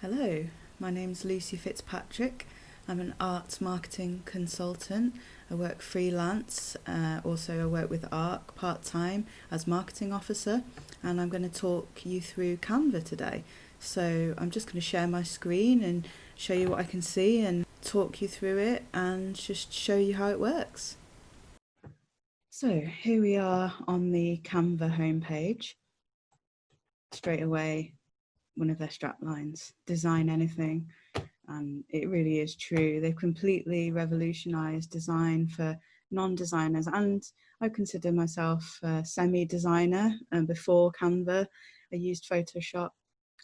Hello, my name's Lucie Fitzpatrick. I'm an arts marketing consultant. I work freelance, also I work with ARC part-time as marketing officer, and I'm going to talk you through Canva today. So I'm just going to share my screen and show you what I can see and talk you through it and just show you how it works. So here we are on the Canva homepage. Straight away, one of their strap lines, design anything. And it really is true. They've completely revolutionized design for non-designers, and I consider myself a semi-designer. And before Canva, I used Photoshop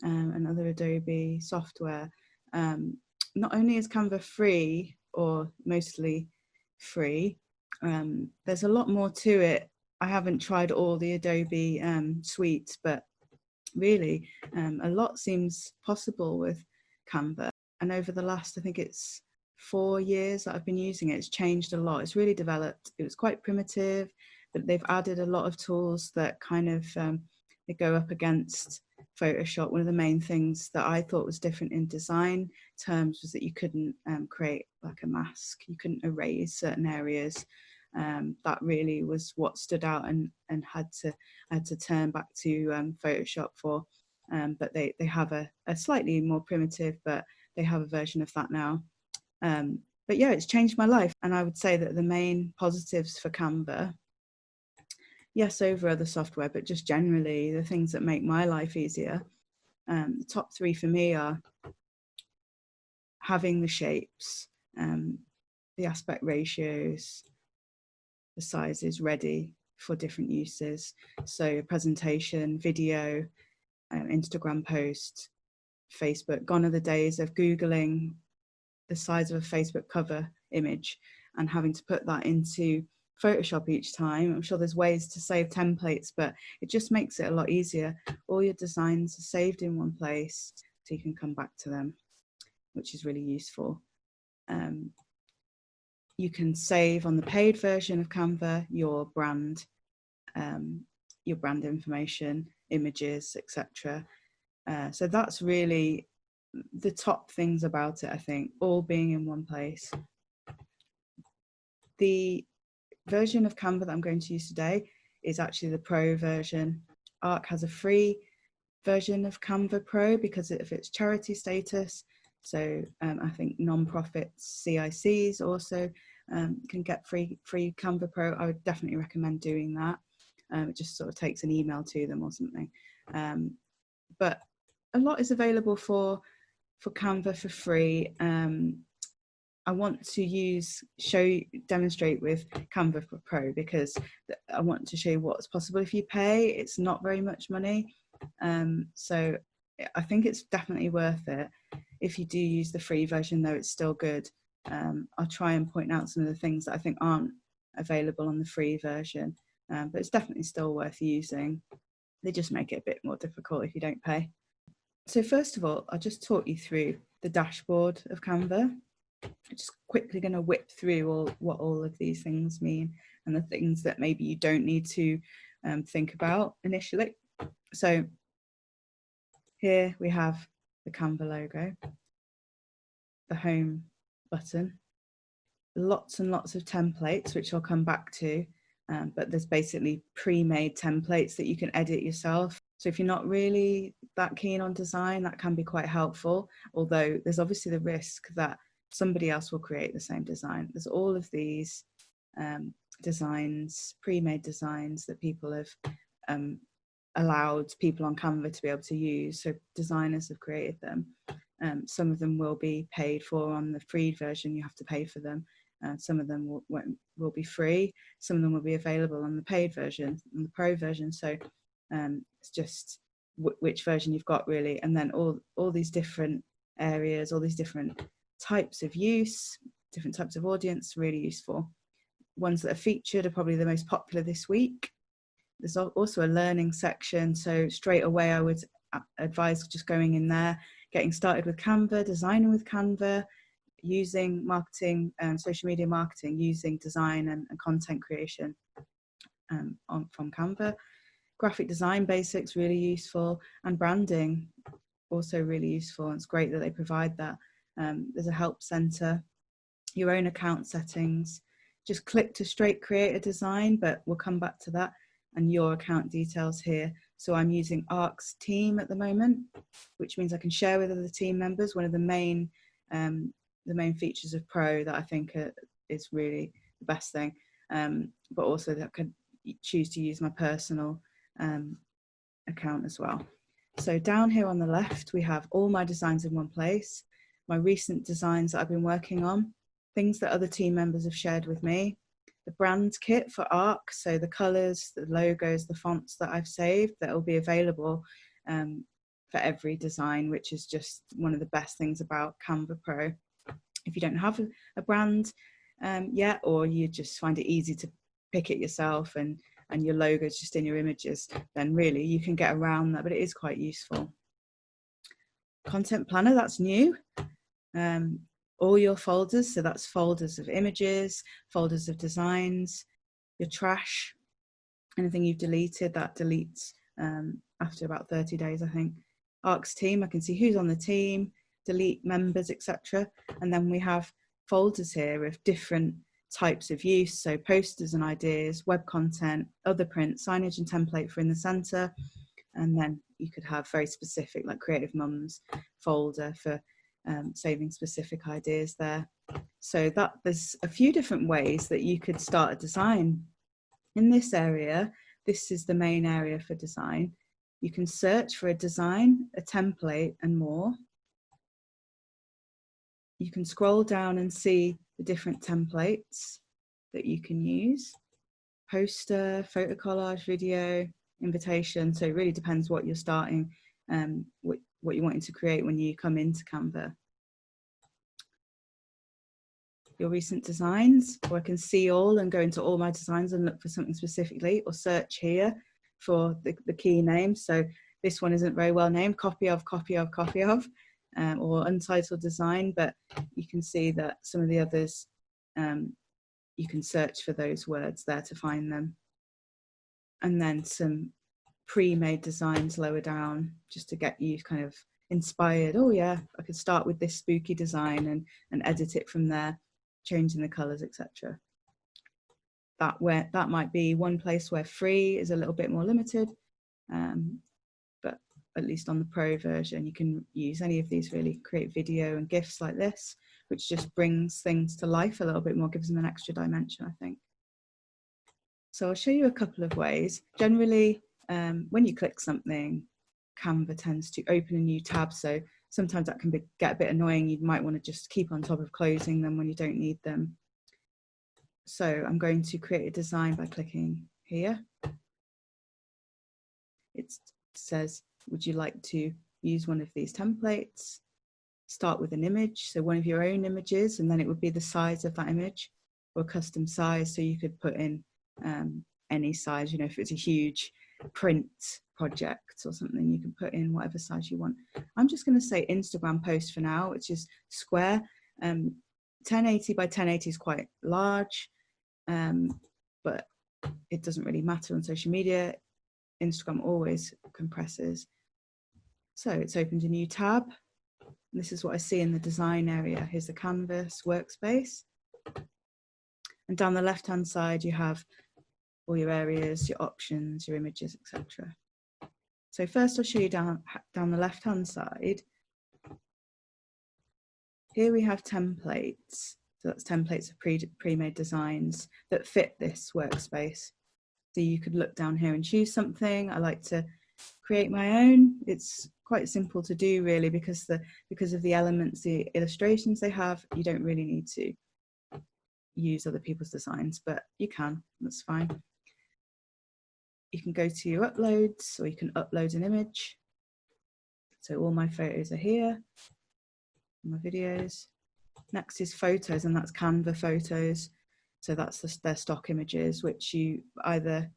and other Adobe software. Not only is Canva free, or mostly free, there's a lot more to it. I haven't tried all the Adobe suites, but really a lot seems possible with Canva. And over the last, I think it's 4 years that I've been using it, it's changed a lot. It's really developed. It was quite primitive, but they've added a lot of tools that kind of they go up against Photoshop. One of the main things that I thought was different in design terms was that you couldn't create like a mask. You couldn't erase certain areas. That really was what stood out, and had to turn back to Photoshop for. But they have a slightly more primitive, but they have a version of that now. But yeah, it's changed my life. And I would say that the main positives for Canva, yes, over other software, but just generally the things that make my life easier. The top three for me are having the shapes, the aspect ratios, the sizes ready for different uses. So presentation, video, Instagram post, Facebook. Gone are the days of Googling the size of a Facebook cover image and having to put that into Photoshop each time. I'm sure there's ways to save templates, but it just makes it a lot easier. All your designs are saved in one place so you can come back to them, which is really useful. You can save on the paid version of Canva your brand information, images, etc. So that's really the top things about it, I think, all being in one place. The version of Canva that I'm going to use today is actually the Pro version. ARC has a free version of Canva Pro because of its charity status. So I think non-profits, CICs also can get free Canva Pro. I would definitely recommend doing that. It just sort of takes an email to them or something. But a lot is available for Canva for free. I want to demonstrate with Canva Pro because I want to show you what's possible if you pay. It's not very much money. So I think it's definitely worth it. If you do use the free version, though, it's still good. I'll try and point out some of the things that I think aren't available on the free version, but it's definitely still worth using. They just make it a bit more difficult if you don't pay. So first of all, I'll just talk you through the dashboard of Canva. I'm just quickly going to whip through what all of these things mean and the things that maybe you don't need to think about initially. So here we have the Canva logo, the home button, lots and lots of templates, which I'll come back to, but there's basically pre-made templates that you can edit yourself. So if you're not really that keen on design, that can be quite helpful, although there's obviously the risk that somebody else will create the same design. There's all of these designs, pre-made designs that people have allowed people on Canva to be able to use. So designers have created them. Some of them will be paid for on the free version. You have to pay for them. Some of them will be free. Some of them will be available on the paid version, on the pro version. So it's just which version you've got, really. And then all these different areas, all these different types of use, different types of audience, really useful. Ones that are featured are probably the most popular this week. There's also a learning section. So straight away, I would advise just going in there, getting started with Canva, designing with Canva, using marketing and social media marketing, using design and content creation from Canva. Graphic design basics, really useful, and branding. also really useful, and it's great that they provide that. There's a help center, your own account settings, just click to straight create a design, but we'll come back to that, and your account details here. So I'm using Arc's team at the moment, which means I can share with other team members. One of the main features of Pro that I think is really the best thing, but also that I could choose to use my personal account as well. So down here on the left, we have all my designs in one place, my recent designs that I've been working on, things that other team members have shared with me, the brand kit for Arc, so the colors, the logos, the fonts that I've saved that will be available for every design, which is just one of the best things about Canva Pro. If you don't have a brand yet, or you just find it easy to pick it yourself and your logo's just in your images, then really you can get around that, but it is quite useful. Content planner, that's new. All your folders, so that's folders of images, folders of designs, your trash, anything you've deleted, that deletes after about 30 days, I think. Arc's team, I can see who's on the team, delete members, etc. And then we have folders here of different types of use, so posters and ideas, web content, other print, signage and template for in the center. And then you could have very specific, like Creative Mums folder for saving specific ideas there. So that there's a few different ways that you could start a design. In this area, this is the main area for design. You can search for a design, a template, and more. You can scroll down and see the different templates that you can use. Poster, photo collage, video, invitation. So it really depends what you're starting, what you're wanting to create when you come into Canva. Your recent designs, or I can see all and go into all my designs and look for something specifically, or search here for the key name. So this one isn't very well named, copy of, or untitled design, but you can see that some of the others, you can search for those words there to find them. And then some pre-made designs lower down, just to get you kind of inspired. Oh yeah, I could start with this spooky design and edit it from there, changing the colors, etc. That might be one place where free is a little bit more limited, but at least on the Pro version, you can use any of these, really create video and GIFs like this, which just brings things to life a little bit more, gives them an extra dimension, I think. So I'll show you a couple of ways. Generally, when you click something, Canva tends to open a new tab. So sometimes that can get a bit annoying. You might want to just keep on top of closing them when you don't need them. So I'm going to create a design by clicking here. It says, would you like to use one of these templates? Start with an image, so one of your own images, and then it would be the size of that image, or custom size, so you could put in any size. You know, if it's a huge print project or something, you can put in whatever size you want. I'm just going to say Instagram post for now, which is square. 1080 by 1080 is quite large, but it doesn't really matter on social media. Instagram always compresses. So it's opened a new tab. This is what I see in the design area. Here's the canvas workspace. And down the left-hand side, you have all your areas, your options, your images, etc. So first I'll show you down the left-hand side. Here we have templates. So that's templates of pre-made designs that fit this workspace. So you could look down here and choose something. I like to create my own. It's quite simple to do, really, because of the elements, the illustrations they have. You don't really need to use other people's designs, but you can, that's fine. You can go to your uploads, or you can upload an image. So all my photos are here, my videos. Next is photos, and that's Canva photos. So that's their stock images, which you either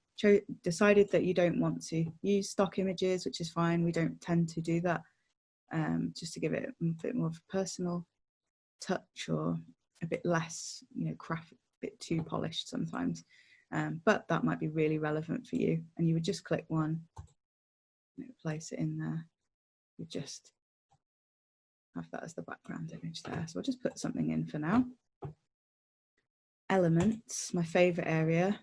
decided that you don't want to use stock images, which is fine. We don't tend to do that, just to give it a bit more of a personal touch, or a bit less, you know, craft, a bit too polished sometimes. But that might be really relevant for you, and you would just click one, place it in there with just have that as the background image there. So I'll just put something in for now. Elements, my favorite area.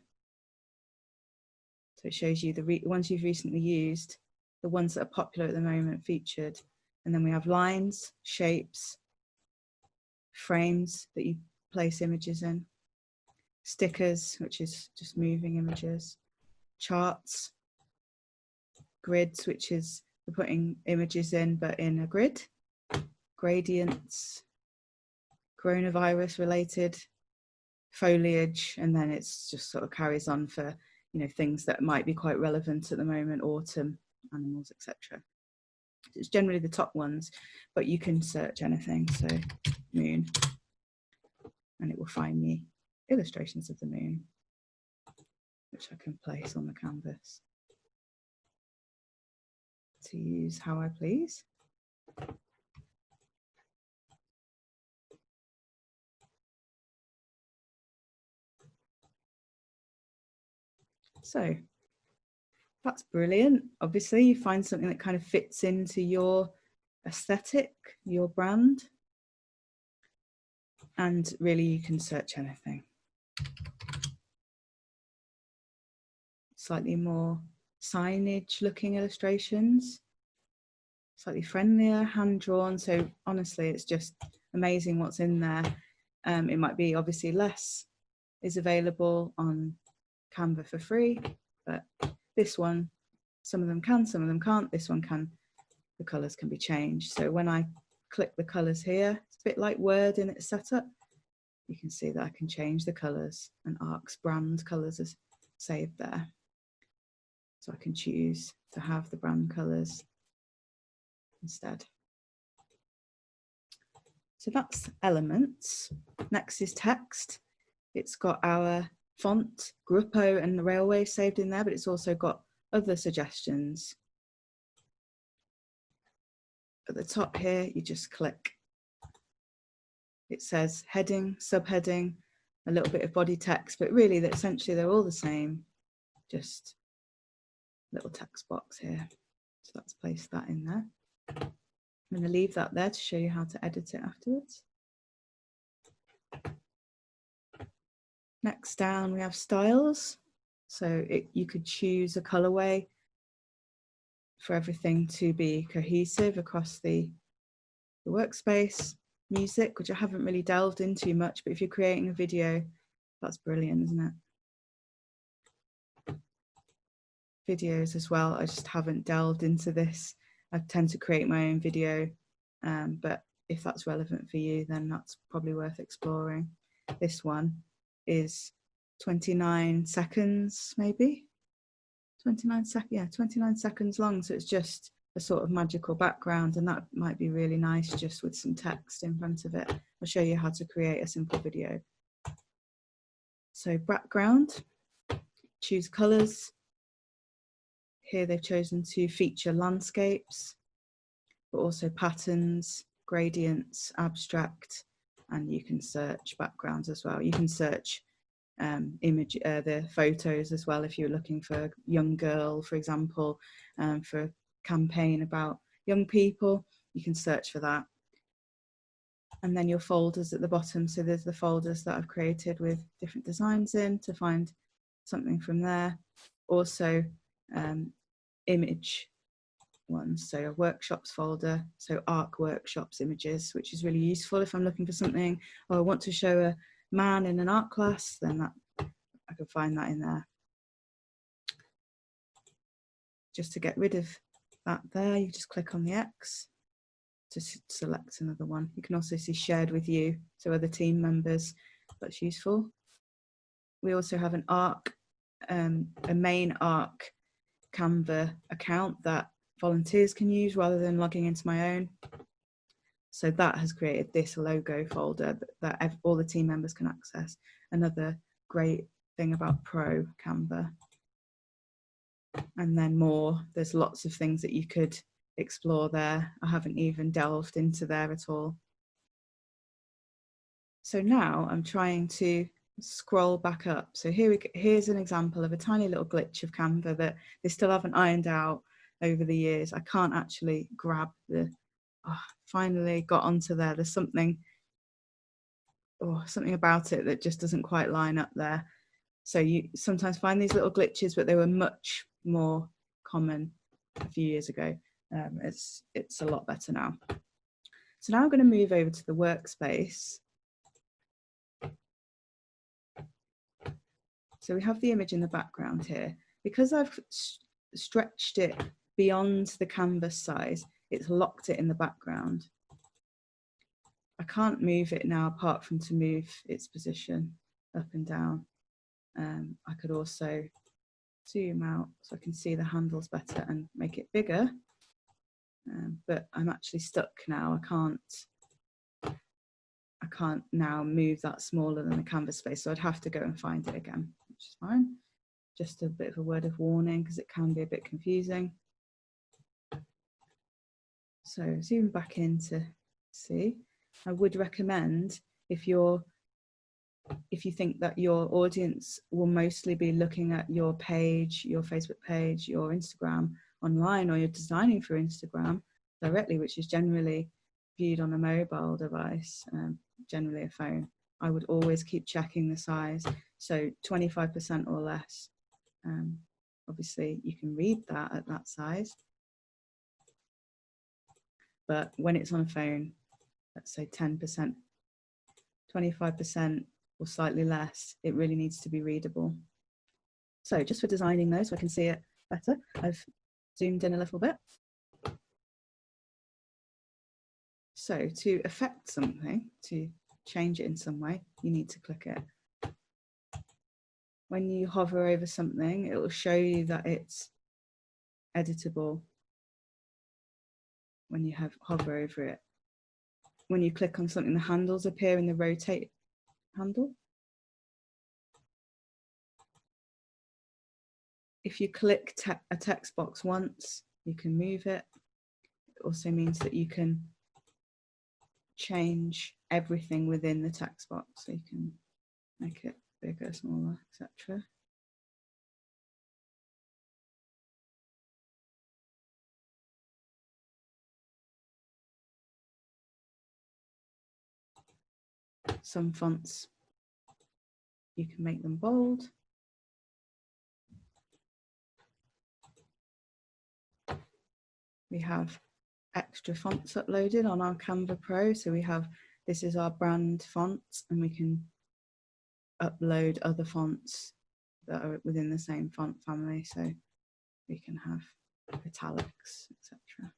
So it shows you the ones you've recently used, the ones that are popular at the moment featured. And then we have lines, shapes, frames that you place images in, stickers, which is just moving images, charts, grids, which is for putting images in but in a grid, gradients, coronavirus related, foliage, and then it's just sort of carries on for, you know, things that might be quite relevant at the moment, autumn, animals, etc. It's generally the top ones, but you can search anything, so moon, and it will find me illustrations of the moon, which I can place on the canvas to use how I please. So that's brilliant. Obviously, you find something that kind of fits into your aesthetic, your brand, and really you can search anything. Slightly more signage looking illustrations, slightly friendlier, hand drawn. So honestly, it's just amazing what's in there. It might be obviously less is available on Canva for free, but this one, some of them can, some of them can't. This one can, the colors can be changed. So when I click the colors here, it's a bit like Word in its setup. You can see that I can change the colors, and ARC's brand colors are saved there. So I can choose to have the brand colors instead. So that's elements. Next is text. It's got our font, Gruppo and the railway saved in there, but it's also got other suggestions. At the top here, you just click. It says heading, subheading, a little bit of body text, but really essentially they're all the same, just little text box here. So let's place that in there. I'm going to leave that there to show you how to edit it afterwards. Next down we have styles. So you could choose a colorway for everything to be cohesive across the workspace. Music, which I haven't really delved into much, but if you're creating a video, that's brilliant, isn't it? Videos as well, I just haven't delved into this. I tend to create my own video, but if that's relevant for you, then that's probably worth exploring. This one is 29 seconds, maybe 29 seconds, yeah, 29 seconds long. So it's just a sort of magical background, and that might be really nice just with some text in front of it. I'll show you how to create a simple video. So background, choose colors. Here they've chosen to feature landscapes, but also patterns, gradients, abstract, and you can search backgrounds as well. You can search the photos as well if you're looking for a young girl, for example, for a campaign about young people, you can search for that. And then your folders at the bottom, so there's the folders that I've created with different designs in to find something from there. Also image ones, so a workshops folder, so ARC workshops images, which is really useful if I'm looking for something, or I want to show a man in an art class, then that I can find that in there. Just to get rid of that there, you just click on the X to select another one. You can also see shared with you, so other team members, that's useful. We also have an ARC, a main ARC Canva account that volunteers can use rather than logging into my own. So that has created this logo folder that all the team members can access. Another great thing about Pro Canva. And then more, there's lots of things that you could explore there. I haven't even delved into there at all. So now I'm trying to scroll back up. So here's an example of a tiny little glitch of Canva that they still haven't ironed out over the years. I can't actually grab the finally got onto there. There's something about it that just doesn't quite line up there. So you sometimes find these little glitches, but they were much more common a few years ago. It's a lot better now. So now I'm going to move over to the workspace. So we have the image in the background here. Because I've stretched it beyond the canvas size, it's locked it in the background. I can't move it now apart from to move its position up and down. I could also zoom out so I can see the handles better and make it bigger. But I'm actually stuck now. I can't now move that smaller than the canvas space, so I'd have to go and find it again, which is fine. Just a bit of a word of warning because it can be a bit confusing. So zoom back in to see. I would recommend if you think that your audience will mostly be looking at your page, your Facebook page, your Instagram online, or you're designing for Instagram directly, which is generally viewed on a mobile device, generally a phone, I would always keep checking the size. So 25% or less. Obviously you can read that at that size, but when it's on a phone, let's say 10%, 25% or slightly less, it really needs to be readable. So just for designing those, so I can see it better, I've zoomed in a little bit. So to affect something, to change it in some way, you need to click it. When you hover over something, it will show you that it's editable when you hover over it. When you click on something, the handles appear in the rotate handle. If you click a text box once, you can move it. It also means that you can change everything within the text box. So you can make it bigger, smaller, etc. Some fonts, you can make them bold. We have extra fonts uploaded on our Canva Pro. So we have, this is our brand font, and we can upload other fonts that are within the same font family. So we can have italics, etc.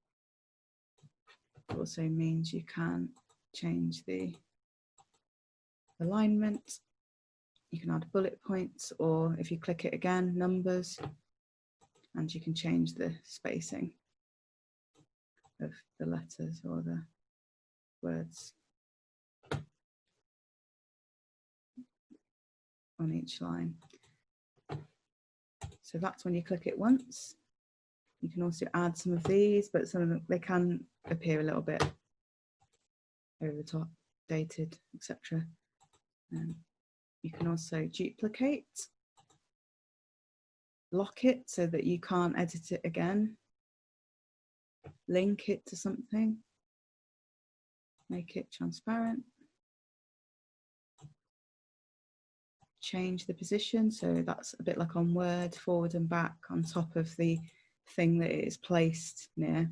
It also means you can change the alignment. You can add bullet points, or if you click it again, numbers, and you can change the spacing of the letters or the words on each line. So that's when you click it once. You can also add some of these, but some of them, they can appear a little bit over the top, dated, etc. You can also duplicate, lock it so that you can't edit it again, link it to something, make it transparent, change the position, so that's a bit like on Word, forward and back on top of the thing that it is placed near.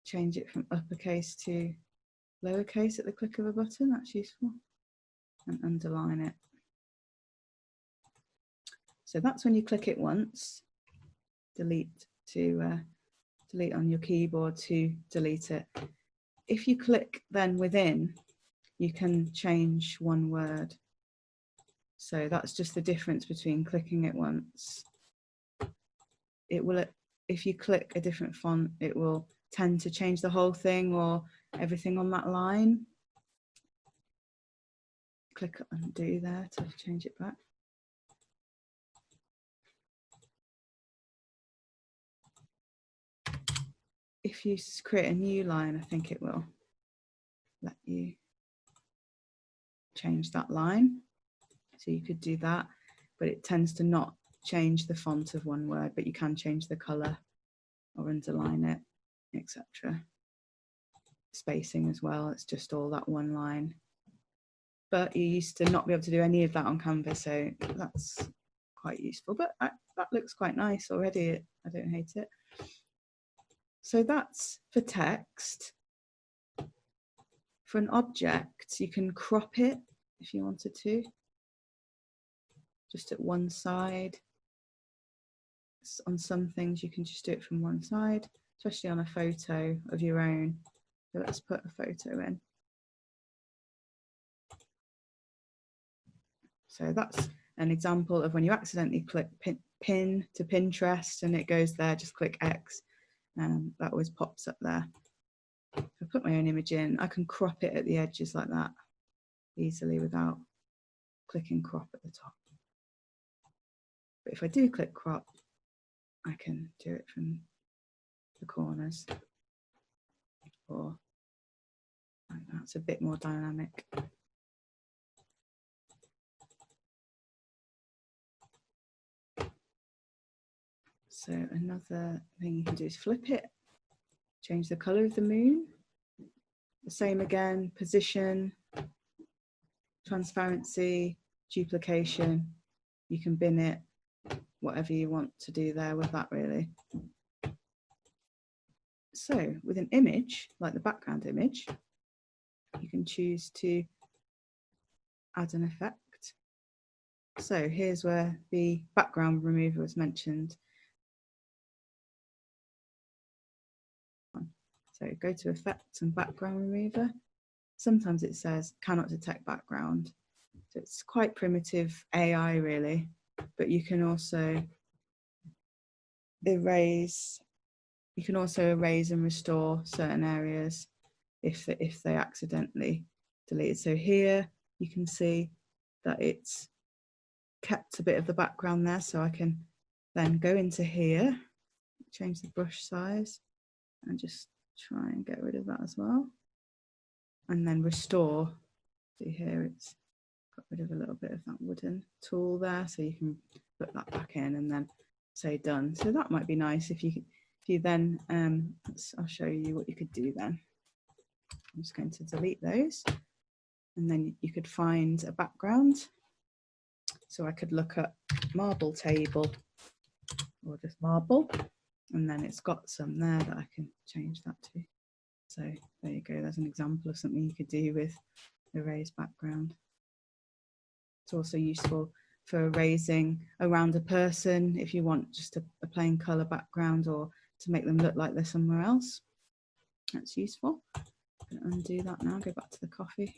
Change it from uppercase to lowercase at the click of a button, that's useful, and underline it. So that's when you click it once, delete on your keyboard to delete it. If you click then within, you can change one word. So that's just the difference between clicking it once. It will, if you click a different font, it will tend to change the whole thing or everything on that line. Click undo there to change it back. If you create a new line, I think it will let you change that line. So you could do that, but it tends to not change the font of one word, but you can change the color or underline it, etc. spacing as well. It's just all that one line. But you used to not be able to do any of that on Canva, so that's quite useful. But that looks quite nice already. I don't hate it. So that's for text. For an object, you can crop it if you wanted to, just at one side. On some things, you can just do it from one side, especially on a photo of your own. So let's put a photo in. So that's an example of when you accidentally click pin to Pinterest and it goes there, just click X, and that always pops up there. If I put my own image in, I can crop it at the edges like that easily without clicking crop at the top. But if I do click crop, I can do it from the corners, or like that's a bit more dynamic. So another thing you can do is flip it, change the color of the moon. The same again, position, transparency, duplication. You can bin it, whatever you want to do there with that really. So with an image, like the background image, you can choose to add an effect. So here's where the background remover was mentioned. So go to effects and background remover. Sometimes it says cannot detect background. So it's quite primitive AI really, but you can also erase. You can also erase and restore certain areas if they accidentally deleted. So here you can see that it's kept a bit of the background there, so I can then go into here, change the brush size, and just try and get rid of that as well. And then restore. See here, it's got rid of a little bit of that wooden tool there, so you can put that back in and then say done. So that might be nice if you then, I'll show you what you could do then. I'm just going to delete those, and then you could find a background. So I could look at marble table or just marble, and then it's got some there that I can change that to. So there you go, there's an example of something you could do with erase background. It's also useful for erasing around a person if you want just a plain colour background or to make them look like they're somewhere else. That's useful. I'm going to undo that now, go back to the coffee.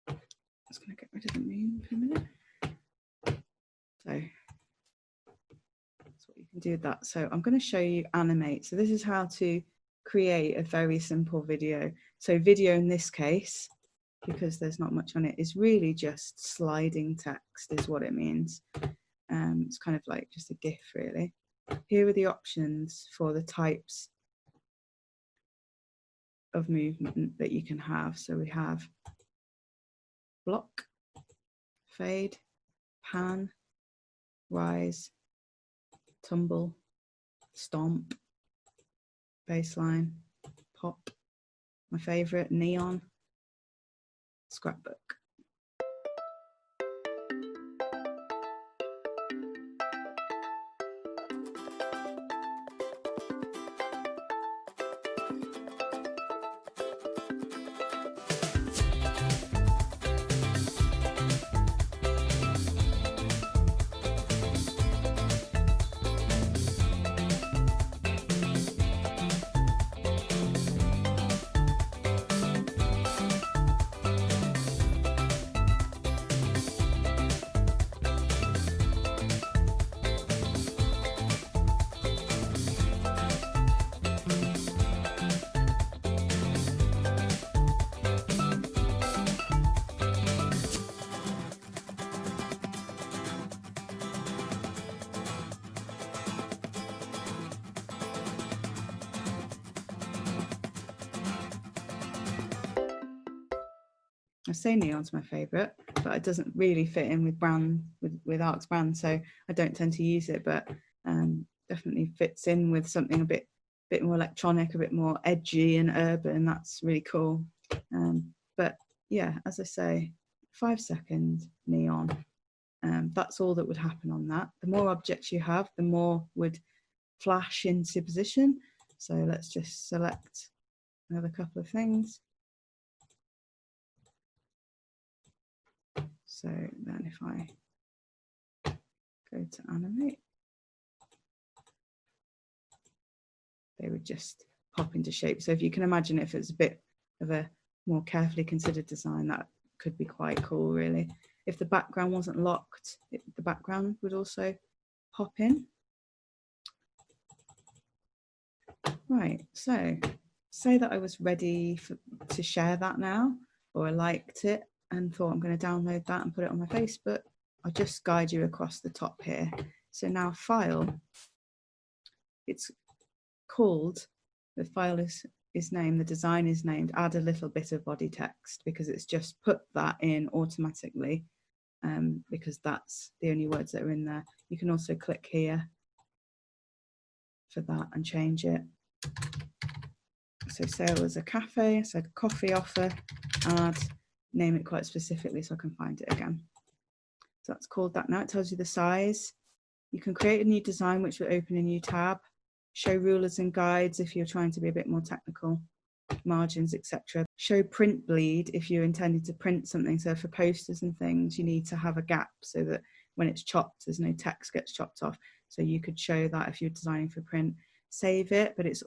I'm just going to get rid of the moon for a minute. So that's what you can do with that. So I'm going to show you animate. So this is how to create a very simple video. So video in this case, because there's not much on it, is really just sliding text is what it means. It's kind of like just a GIF really. Here are the options for the types of movement that you can have. So we have block, fade, pan, rise, tumble, stomp, baseline, pop, my favorite, neon, scrapbook. I say neon's my favourite, but it doesn't really fit in with brand with Arc's brand, so I don't tend to use it, but definitely fits in with something a bit bit more electronic, a bit more edgy and urban. That's really cool. But yeah, as I say, 5 second neon. That's all that would happen on that. The more objects you have, the more would flash into position. So let's just select another couple of things. So then if I go to animate, they would just pop into shape. So if you can imagine, if it's a bit of a more carefully considered design, that could be quite cool, really. If the background wasn't locked, the background would also pop in. Right, so say that I was ready to share that now, or I liked it and thought I'm going to download that and put it on my Facebook. I'll just guide you across the top here. So now file, it's called, the file is named, the design is named, add a little bit of body text, because it's just put that in automatically, because that's the only words that are in there. You can also click here for that and change it. So say it was a cafe, I said coffee offer, add, name it quite specifically so I can find it again. So that's called that now. It tells you the size. You can create a new design which will open a new tab, show rulers and guides if you're trying to be a bit more technical, margins, etc. Show print bleed if you're intending to print something. So for posters and things, you need to have a gap so that when it's chopped, there's no text gets chopped off. So you could show that if you're designing for print. Save it, but it's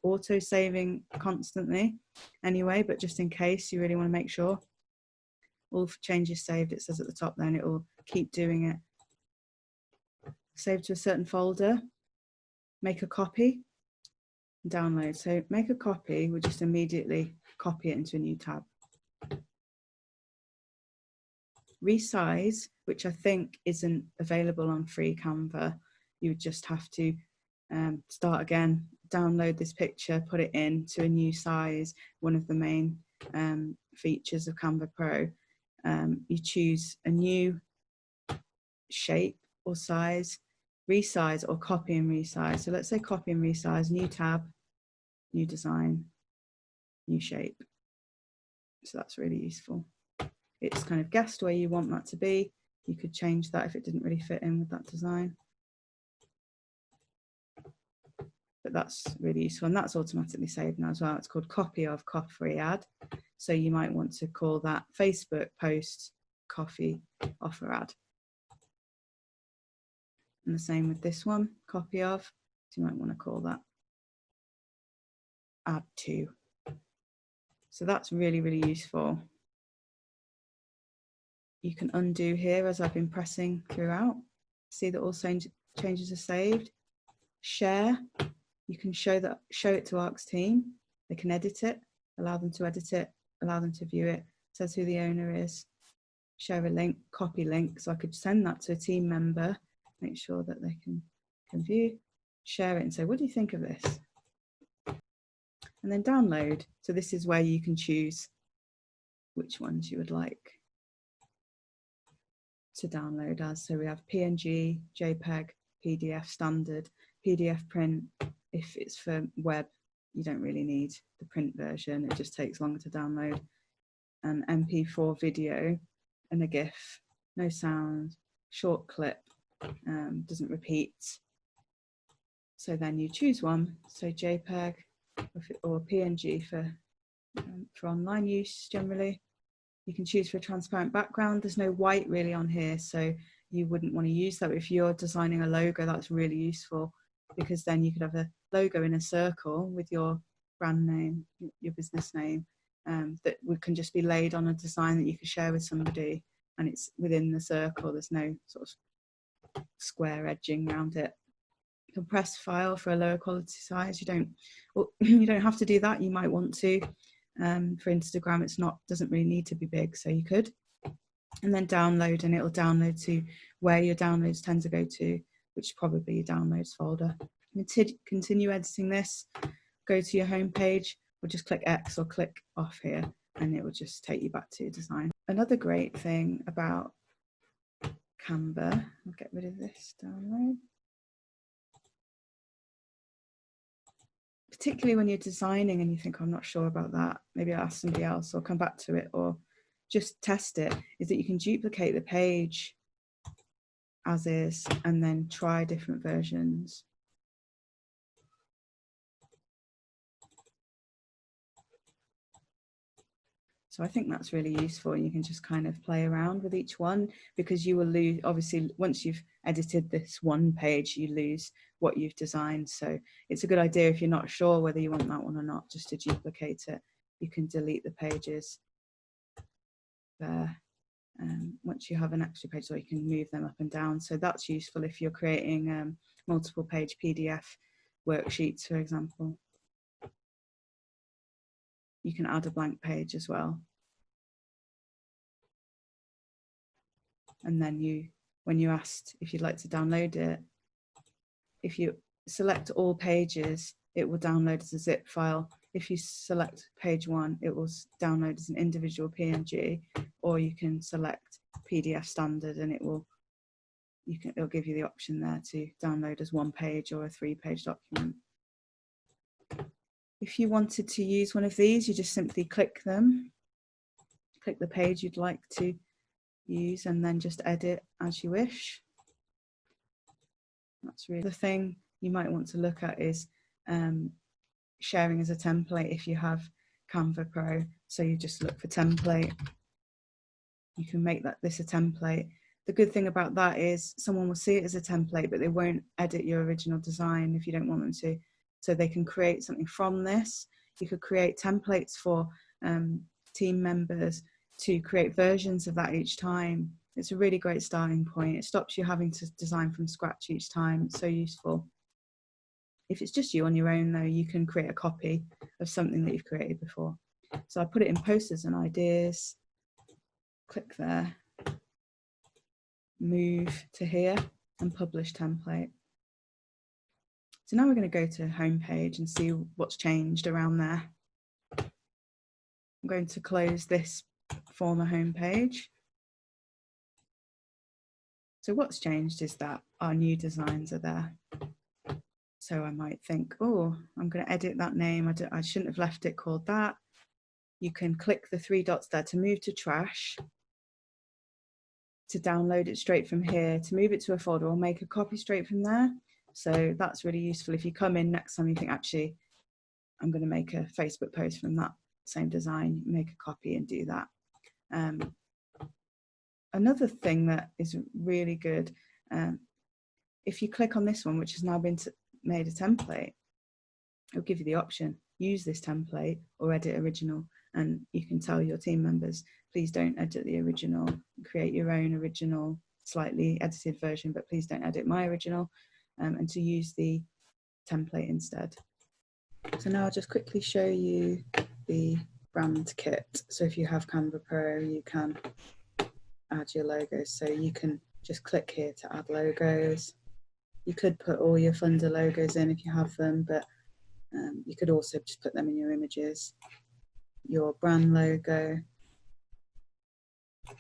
auto saving constantly anyway, but just in case you really want to make sure all changes saved, it says at the top, then it will keep doing it. Save to a certain folder, make a copy, download. So make a copy, we'll just immediately copy it into a new tab. Resize, which I think isn't available on free Canva, you would just have to start again, download this picture, put it in to a new size. One of the main features of Canva Pro, you choose a new shape or size, resize or copy and resize. So let's say copy and resize, new tab, new design, new shape. So that's really useful. It's kind of guessed where you want that to be. You could change that if it didn't really fit in with that design. But that's really useful, and that's automatically saved now as well. It's called copy of coffee ad. So you might want to call that Facebook post coffee offer ad. And the same with this one, copy of. So you might want to call that add to. So that's really, really useful. You can undo here as I've been pressing throughout. See that all changes are saved. Share. You can show it to ARC's team. They can edit it, allow them to edit it, allow them to view it. Says who the owner is. Share a link, copy link. So I could send that to a team member, make sure that they can view, share it and say, what do you think of this? And then download. So this is where you can choose which ones you would like to download as. So we have PNG, JPEG, PDF standard, PDF print. If it's for web, you don't really need the print version. It just takes longer to download. An MP4 video and a GIF, no sound, short clip, doesn't repeat. So then you choose one. So JPEG or PNG for online use generally. You can choose for a transparent background. There's no white really on here, so you wouldn't want to use that. If you're designing a logo, that's really useful, because then you could have a logo in a circle with your brand name, your business name, that can just be laid on a design that you could share with somebody, and it's within the circle. There's no sort of square edging around it. Compressed file for a lower quality size. You don't have to do that. You might want to. For Instagram, doesn't really need to be big, so you could. And then download, and it'll download to where your downloads tend to go to, which is probably your downloads folder. Continue editing this, go to your home page, or just click X or click off here, and it will just take you back to your design. Another great thing about Canva, I'll get rid of this download. particularly when you're designing and you think, I'm not sure about that, maybe I'll ask somebody else or come back to it or just test it, is that you can duplicate the page as is and then try different versions. So I think that's really useful. You can just kind of play around with each one, because you will lose, obviously, once you've edited this one page, you lose what you've designed. So it's a good idea, if you're not sure whether you want that one or not, just to duplicate it. You can delete the pages there. Once you have an extra page, or you can move them up and down. So that's useful if you're creating multiple page PDF worksheets, for example. You can add a blank page as well. And then when you asked if you'd like to download it, if you select all pages, it will download as a zip file. If you select page 1, it will download as an individual PNG, or you can select PDF standard and it'll give you the option there to download as 1 page or a 3-page document. If you wanted to use one of these, you just simply click them, click the page you'd like to use, and then just edit as you wish. That's really the thing you might want to look at, is sharing as a template if you have Canva Pro. So you just look for template. You can make this a template. The good thing about that is someone will see it as a template, but they won't edit your original design if you don't want them to. So they can create something from this. You could create templates for team members to create versions of that each time. It's a really great starting point. It stops you having to design from scratch each time. It's so useful. If it's just you on your own though, you can create a copy of something that you've created before. So I put it in posters and ideas, click there, move to here and publish template. So now we're going to go to home page and see what's changed around there. I'm going to close this former home page. So what's changed is that our new designs are there. So I might think, oh, I'm going to edit that name. I shouldn't have left it called that. You can click the 3 dots there to move to trash, to download it straight from here, to move it to a folder, or make a copy straight from there. So that's really useful if you come in next time you think, actually, I'm going to make a Facebook post from that same design, make a copy and do that. Another thing that is really good, if you click on this one, which has now been made a template, it'll give you the option, use this template or edit original. And you can tell your team members, please don't edit the original, create your own original, slightly edited version, but please don't edit my original, and to use the template instead. So now I'll just quickly show you the brand kit. So if you have Canva Pro, you can add your logos. So you can just click here to add logos. You could put all your funder logos in if you have them, but you could also just put them in your images. Your brand logo,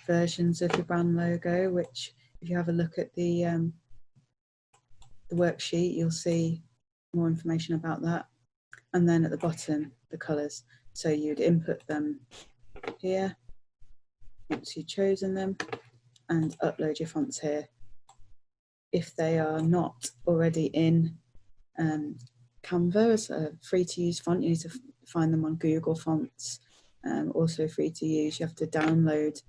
versions of your brand logo, which if you have a look at the worksheet, you'll see more information about that. And then at the bottom, the colours. So you'd input them here once you've chosen them and upload your fonts here. If they are not already in Canva as a free to use font, you need to find them on Google Fonts, also free to use. You have to download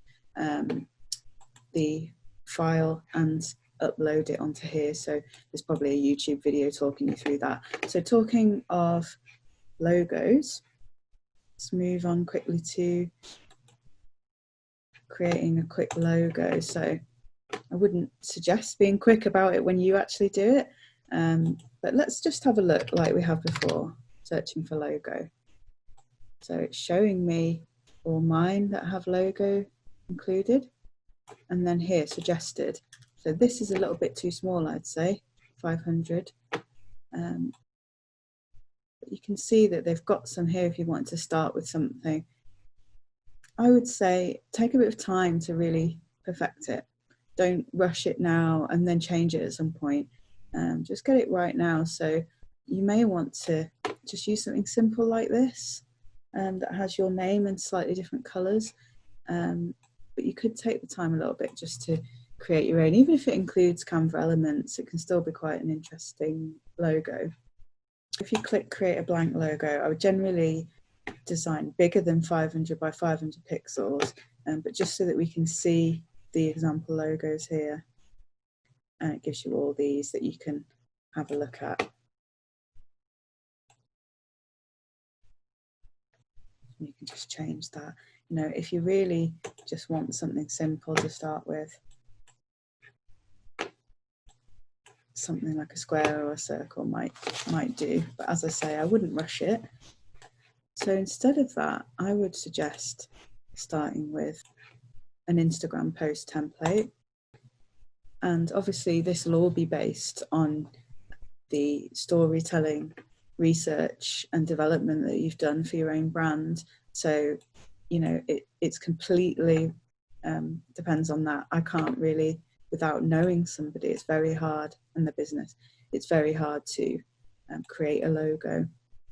the file and upload it onto here. So there's probably a YouTube video talking you through that. So talking of logos, let's move on quickly to creating a quick logo. So I wouldn't suggest being quick about it when you actually do it, but let's just have a look like we have before, searching for logo. So it's showing me all mine that have logo included, and then here suggested. So this is a little bit too small, I'd say 500. But you can see that they've got some here if you want to start with something. I would say take a bit of time to really perfect it. Don't rush it now and then change it at some point. Just get it right now. So you may want to just use something simple like this that has your name in slightly different colours. But you could take the time a little bit just to create your own. Even if it includes Canva elements, it can still be quite an interesting logo. If you click create a blank logo, I would generally design bigger than 500 by 500 pixels, but just so that we can see the example logos here. And it gives you all these that you can have a look at. You can just change that. You know, if you really just want something simple to start with, something like a square or a circle might do. But as I say, I wouldn't rush it. So instead of that, I would suggest starting with an Instagram post template. And obviously this will all be based on the storytelling research and development that you've done for your own brand. So, you know, it's completely depends on that. I can't really, without knowing somebody, it's very hard in the business. It's very hard to create a logo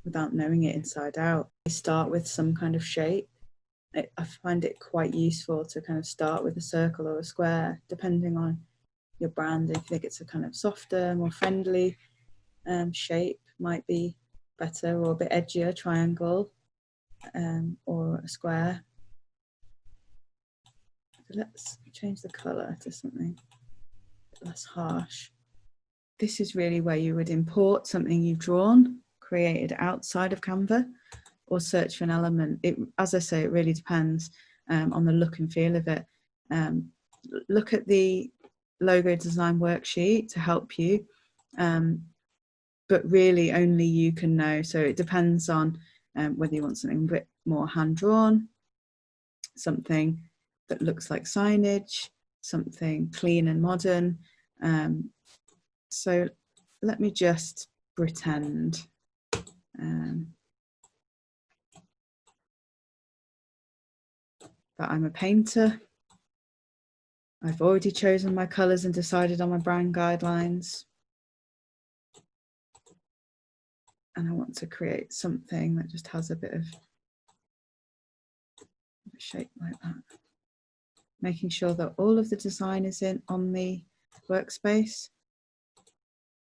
without knowing it inside out. I start with some kind of shape. I find it quite useful to kind of start with a circle or a square, depending on your brand. If you think it's a kind of softer, more friendly shape, might be better, or a bit edgier, triangle or a square. Let's change the colour to something less harsh. This is really where you would import something you've drawn, created outside of Canva, or search for an element. As I say, it really depends on the look and feel of it. Look at the logo design worksheet to help you, but really only you can know. So it depends on whether you want something a bit more hand-drawn, something that looks like signage, something clean and modern. So let me just pretend that I'm a painter. I've already chosen my colours and decided on my brand guidelines. And I want to create something that just has a bit of a shape like that. Making sure that all of the design is on the workspace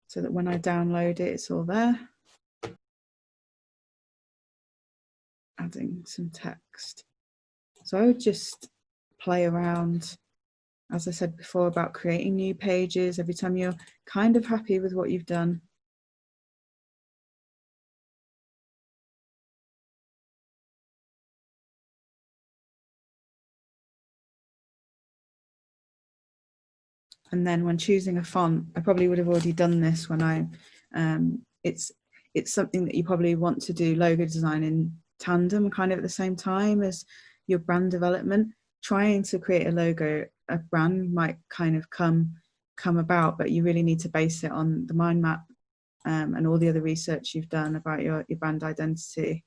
so that when I download it, it's all there. Adding some text. So I would just play around, as I said before, about creating new pages every time you're kind of happy with what you've done. And then when choosing a font, I probably would have already done this when it's something that you probably want to do logo design in tandem, kind of at the same time as your brand development. Trying to create a logo, a brand might kind of come about, but you really need to base it on the mind map and all the other research you've done about your brand identity.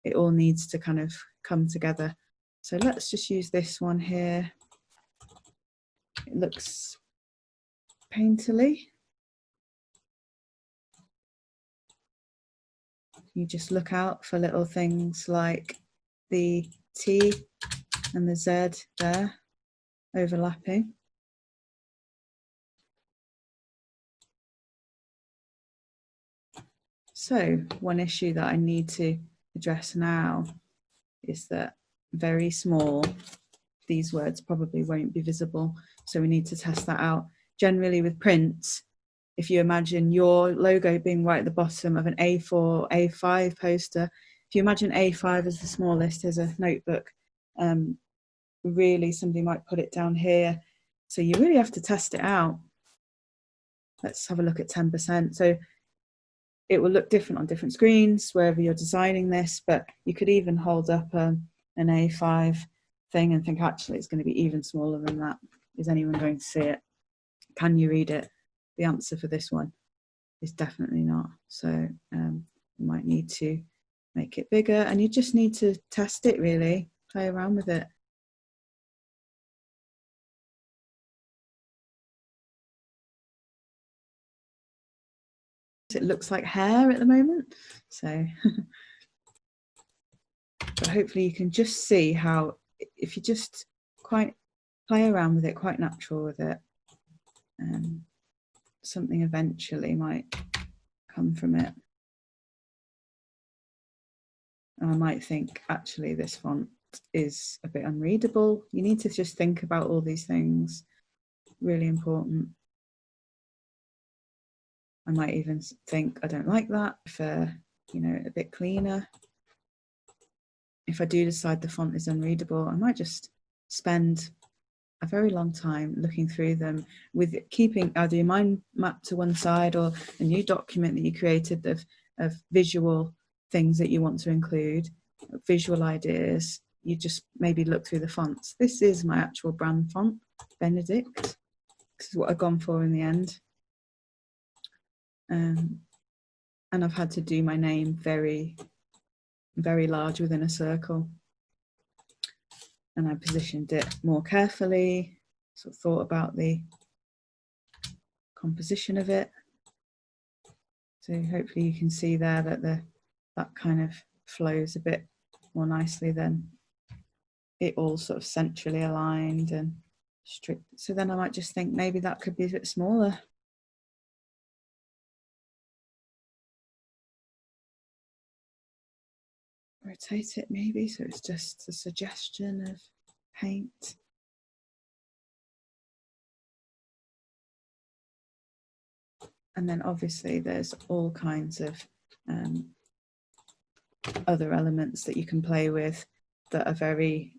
It all needs to kind of come together. So let's just use this one here. It looks painterly. You just look out for little things like the T and the Z there overlapping. So one issue that I need to address now is that very small, these words probably won't be visible. So we need to test that out. Generally with print, if you imagine your logo being right at the bottom of an A4, A5 poster, if you imagine A5 as the smallest as a notebook, really somebody might put it down here. So you really have to test it out. Let's have a look at 10%. So it will look different on different screens wherever you're designing this, but you could even hold up an A5 thing and think actually it's going to be even smaller than that. Is anyone going to see it? Can you read it? The answer for this one is definitely not. So you might need to make it bigger, and you just need to test it, really, play around with it. It looks like hair at the moment, so but hopefully you can just see how, if you just quite play around with it, quite natural with it, something eventually might come from it. And I might think, actually, this font is a bit unreadable. You need to just think about all these things. Really important. I might even think, I don't like that, for, you know, a bit cleaner. If I do decide the font is unreadable, I might just spend a very long time looking through them, with keeping either your mind map to one side or a new document that you created of visual things that you want to include, visual ideas. You just maybe look through the fonts. This is my actual brand font, Benedict. This is what I've gone for in the end. And I've had to do my name very, very large within a circle. And I positioned it more carefully, sort of thought about the composition of it. So hopefully you can see there that that kind of flows a bit more nicely than it all sort of centrally aligned and strict. So then I might just think maybe that could be a bit smaller. Rotate it maybe, so it's just a suggestion of paint. And then obviously there's all kinds of other elements that you can play with that are very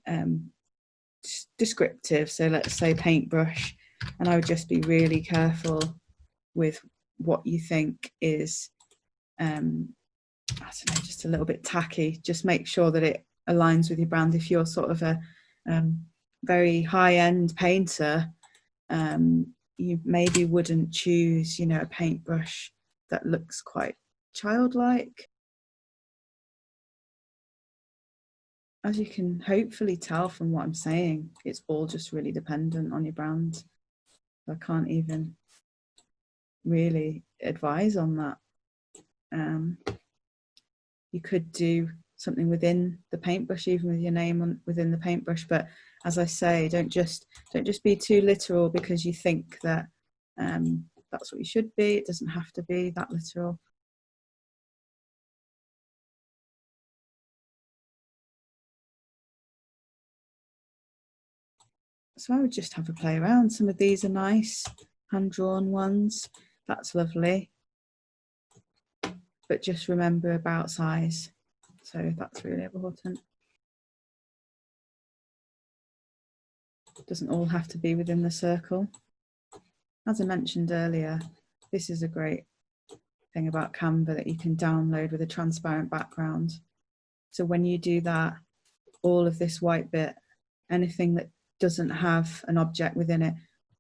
descriptive. So let's say paintbrush, and I would just be really careful with what you think is I don't know, just a little bit tacky. Just make sure that it aligns with your brand. If you're sort of a very high-end painter, you maybe wouldn't choose, you know, a paintbrush that looks quite childlike. As you can hopefully tell from what I'm saying, it's all just really dependent on your brand. I can't even really advise on that. You could do something within the paintbrush, even with your name within the paintbrush. But as I say, don't just be too literal because you think that that's what you should be. It doesn't have to be that literal. So I would just have a play around. Some of these are nice, hand-drawn ones. That's lovely. But just remember about size. So that's really important. It doesn't all have to be within the circle. As I mentioned earlier, this is a great thing about Canva, that you can download with a transparent background. So when you do that, all of this white bit, anything that doesn't have an object within it,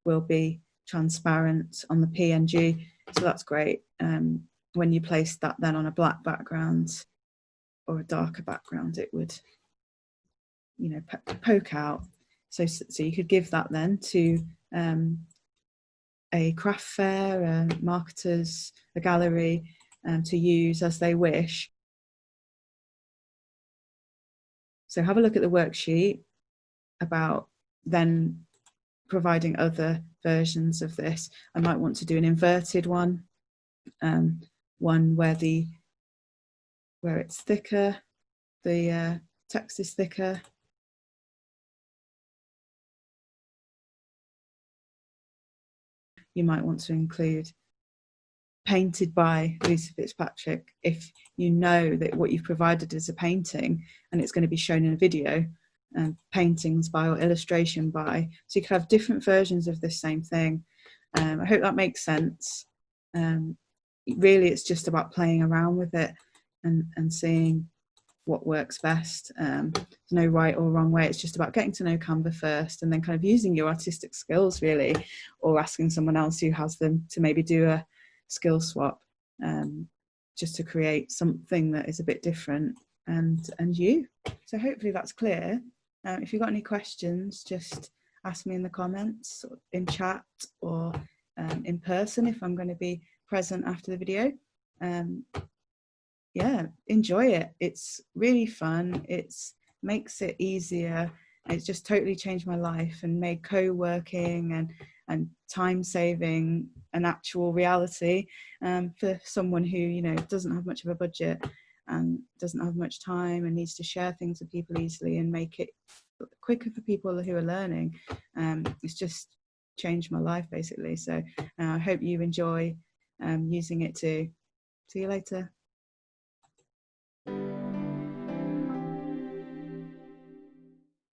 will be transparent on the PNG. So that's great. When you place that then on a black background or a darker background, it would, you know, poke out. So you could give that then to a craft fair, marketers, a gallery, to use as they wish. So have a look at the worksheet about then providing other versions of this. I might want to do an inverted one, one where it's thicker, the text is thicker. You might want to include painted by Lucie Fitzpatrick if you know that what you've provided is a painting and it's going to be shown in a video, and paintings by or illustration by. So you could have different versions of this same thing. I hope that makes sense. Really, it's just about playing around with it and seeing what works best. There's no right or wrong way. It's just about getting to know Canva first, and then kind of using your artistic skills really, or asking someone else who has them to maybe do a skill swap, just to create something that is a bit different and you. So hopefully that's clear. If you've got any questions, just ask me in the comments, or in chat, or in person if I'm going to be present after the video. yeah, enjoy it. It's really fun. It's makes it easier. It's just totally changed my life and made co-working and time saving an actual reality, for someone who, you know, doesn't have much of a budget and doesn't have much time and needs to share things with people easily and make it quicker for people who are learning. It's just changed my life basically. So I hope you enjoy using it too. See you later.